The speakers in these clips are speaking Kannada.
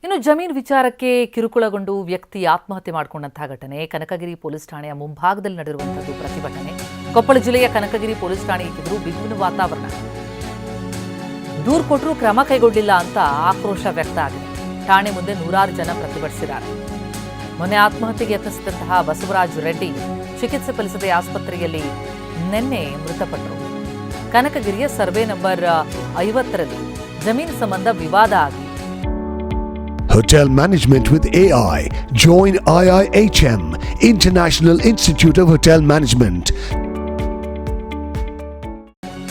ಇನ್ನು ಜಮೀನು ವಿಚಾರಕ್ಕೆ ಕಿರುಕುಳಗೊಂಡು ವ್ಯಕ್ತಿ ಆತ್ಮಹತ್ಯೆ ಮಾಡಿಕೊಂಡಂತಹ ಘಟನೆ ಕನಕಗಿರಿ ಪೊಲೀಸ್ ಠಾಣೆಯ ಮುಂಭಾಗದಲ್ಲಿ ನಡೆದಿರುವಂತದ್ದು ಪ್ರತಿಭಟನೆ. ಕೊಪ್ಪಳ ಜಿಲ್ಲೆಯ ಕನಕಗಿರಿ ಪೊಲೀಸ್ ಠಾಣೆಗೆ ಎದುರು ಬಿಗುವಿನ ವಾತಾವರಣ. ದೂರು ಕೊಟ್ಟರೂ ಕ್ರಮ ಕೈಗೊಂಡಿಲ್ಲ ಅಂತ ಆಕ್ರೋಶ ವ್ಯಕ್ತ ಆಗಿದೆ. ಠಾಣೆ ಮುಂದೆ ನೂರಾರು ಜನ ಪ್ರತಿಭಟಿಸಿದ್ದಾರೆ. ಮೊನ್ನೆ ಆತ್ಮಹತ್ಯೆಗೆ ಯತ್ನಿಸಿದಂತಹ ಬಸವರಾಜ್ ರೆಡ್ಡಿ ಚಿಕಿತ್ಸೆ ಫಲಿಸದೆ ಆಸ್ಪತ್ರೆಯಲ್ಲಿ ನಿನ್ನೆ ಮೃತಪಟ್ಟರು. ಕನಕಗಿರಿಯ ಸರ್ವೆ ನಂಬರ್ 50ರಲ್ಲಿ ಜಮೀನು ಸಂಬಂಧ ವಿವಾದ ಆಗಿ Hotel Management with AI. Join IIHM, International Institute of Hotel Management.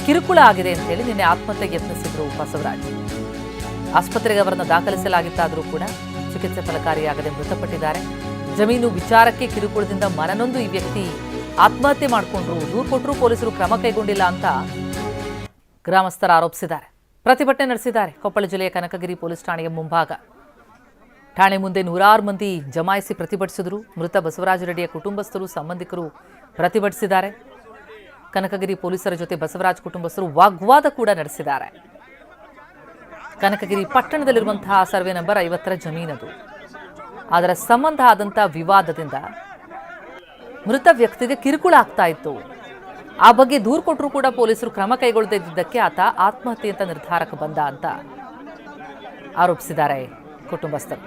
ಕಿರುಕುಳ ಆಗಿದೆ ಅಂತ ಹೇಳಿ ನಿನ್ನೆ ಆತ್ಮಹತ್ಯೆಗೆ ಯತ್ನಿಸಿದ್ರು ಬಸವರಾಜ್. ಆಸ್ಪತ್ರೆಗೆ ಅವರನ್ನು ದಾಖಲಿಸಲಾಗಿತ್ತಾದರೂ ಕೂಡ ಚಿಕಿತ್ಸೆ ಫಲಕಾರಿಯಾಗದೆ ಮೃತಪಟ್ಟಿದ್ದಾರೆ. ಜಮೀನು ವಿಚಾರಕ್ಕೆ ಕಿರುಕುಳದಿಂದ ಮನನೊಂದು ಈ ವ್ಯಕ್ತಿ ಆತ್ಮಹತ್ಯೆ ಮಾಡಿಕೊಂಡ್ರು. ದೂರು ಕೊಟ್ಟರೂ ಪೊಲೀಸರು ಕ್ರಮ ಕೈಗೊಂಡಿಲ್ಲ ಅಂತ ಗ್ರಾಮಸ್ಥರು ಆರೋಪಿಸಿದ್ದಾರೆ. ಪ್ರತಿಭಟನೆ ನಡೆಸಿದ್ದಾರೆ. ಕೊಪ್ಪಳ ಜಿಲ್ಲೆಯ ಕನಕಗಿರಿ ಪೊಲೀಸ್ ಠಾಣೆಯ ಮುಂಭಾಗ ಠಾಣೆ ಮುಂದೆ ನೂರಾರು ಮಂದಿ ಜಮಾಯಿಸಿ ಪ್ರತಿಭಟಿಸಿದರು. ಮೃತ ಬಸವರಾಜ ರೆಡ್ಡಿಯ ಕುಟುಂಬಸ್ಥರು, ಸಂಬಂಧಿಕರು ಪ್ರತಿಭಟಿಸಿದ್ದಾರೆ. ಕನಕಗಿರಿ ಪೊಲೀಸರ ಜೊತೆ ಬಸವರಾಜ್ ಕುಟುಂಬಸ್ಥರು ವಾಗ್ವಾದ ಕೂಡ ನಡೆಸಿದ್ದಾರೆ. ಕನಕಗಿರಿ ಪಟ್ಟಣದಲ್ಲಿರುವಂತಹ ಸರ್ವೆ ನಂಬರ್ 50ರ ಜಮೀನದು. ಅದರ ಸಂಬಂಧ ಆದಂಥ ವಿವಾದದಿಂದ ಮೃತ ವ್ಯಕ್ತಿಗೆ ಕಿರುಕುಳ ಆಗ್ತಾ ಇತ್ತು. ಆ ಬಗ್ಗೆ ದೂರು ಕೊಟ್ಟರೂ ಕೂಡ ಪೊಲೀಸರು ಕ್ರಮ ಕೈಗೊಳ್ಳದೇ ಇದ್ದಿದ್ದಕ್ಕೆ ಆತ ಆತ್ಮಹತ್ಯೆ ಅಂತ ನಿರ್ಧಾರಕ್ಕೆ ಬಂದ ಅಂತ ಆರೋಪಿಸಿದ್ದಾರೆ ಕುಟುಂಬಸ್ಥರು.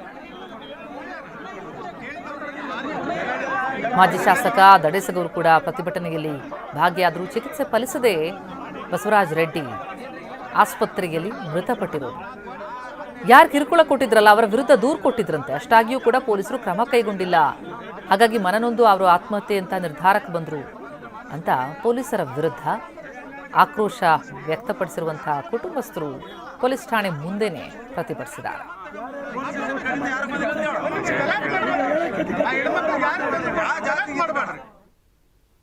ಮಾಜಿ ಶಾಸಕ ದಡೇಸಗೌರು ಕೂಡ ಪ್ರತಿಭಟನೆಯಲ್ಲಿ ಭಾಗಿಯಾದರು. ಚಿಕಿತ್ಸೆ ಫಲಿಸದೆ ಬಸವರಾಜ ರೆಡ್ಡಿ ಆಸ್ಪತ್ರೆಯಲ್ಲಿ ಮೃತಪಟ್ಟಿರೋದು. ಯಾರು ಕಿರುಕುಳ ಕೊಟ್ಟಿದ್ರಲ್ಲ ಅವರ ವಿರುದ್ಧ ದೂರು ಕೊಟ್ಟಿದ್ರಂತೆ. ಅಷ್ಟಾಗಿಯೂ ಕೂಡ ಪೊಲೀಸರು ಕ್ರಮ ಕೈಗೊಂಡಿಲ್ಲ. ಹಾಗಾಗಿ ಮನನೊಂದು ಅವರು ಆತ್ಮಹತ್ಯೆ ಅಂತ ನಿರ್ಧಾರಕ್ಕೆ ಬಂದರು ಅಂತ ಪೊಲೀಸರ ವಿರುದ್ಧ ಆಕ್ರೋಶ ವ್ಯಕ್ತಪಡಿಸಿರುವಂತಹ ಕುಟುಂಬಸ್ಥರು ಪೊಲೀಸ್ ಠಾಣೆ ಮುಂದೆನೇ ಪ್ರತಿಭಟಿಸಿದ್ದಾರೆ.